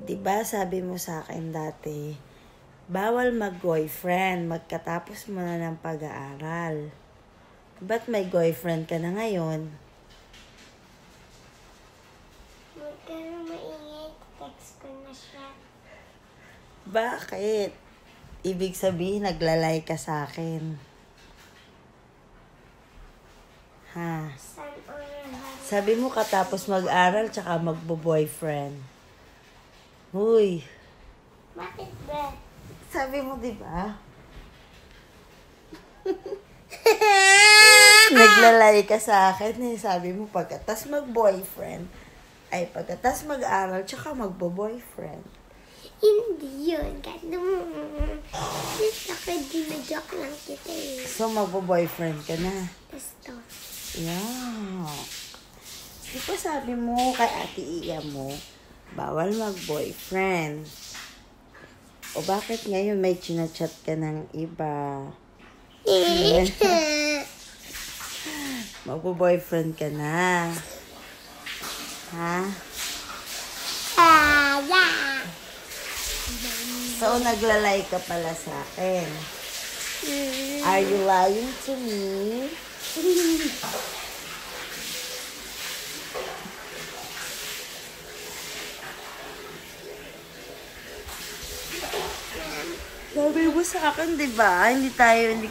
Diba sabi mo sa akin dati, bawal mag-boyfriend magkatapos mo na ng pag-aaral. Ba't may boyfriend ka na ngayon? Huwag ka na maingay. Text ko na siya. Bakit? Ibig sabihin, naglalay ka sa akin. Ha? San unahan? Sabi mo katapos mag-aral tsaka magbo-boyfriend. Huy. Bakit ba? Sabi mo, di ba? Naglalay ka sa akin eh. Sabi mo, pagkatas mag-boyfriend, ay pagkatas mag-aral, tsaka magbo-boyfriend. Hindi yun. Ako dinajoke lang kita eh. So, magbo-boyfriend ka na. Gusto. Yeah. Di ba sabi mo kay Ate Iya mo, bawal mag-boyfriend? O bakit ngayon may chinachat ka ng iba? Magbo-boyfriend ka na. Ha? Yeah. So, naglalay ka pala sa akin. Are you lying to me? Sabi mo sa akin, di ba? Hindi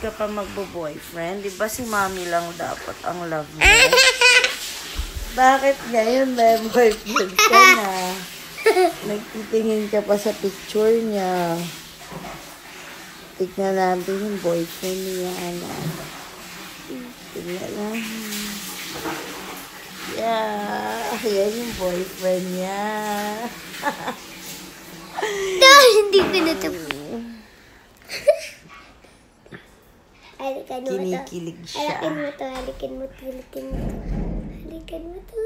ka pa magbo-boyfriend. Di ba si Mami lang dapat ang love mo? Bakit ngayon may boyfriend ka na? Nagtitingin ka pa sa picture niya. Tignan natin yung boyfriend niya. Tignan lang. Yeah. Yan yung boyfriend niya. Hindi ko na ito. Halikan mo to. Kinikilig siya. Halikan mo to.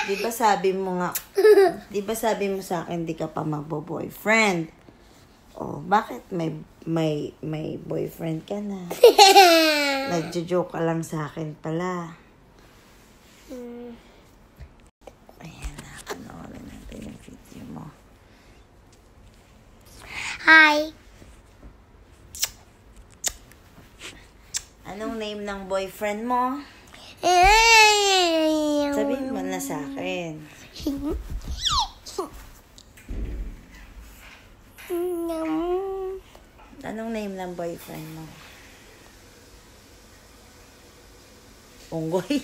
Di ba sabi mo sa akin, di ka pa magbo-boyfriend? Oh, bakit may boyfriend ka na? Nagjo-joke ka lang sa akin pala. Ayan na, panoorin natin yung video mo. Hi. Anong name ng boyfriend mo? Sabihin mo na sa akin. Anong name ng boyfriend mo? Unggoy.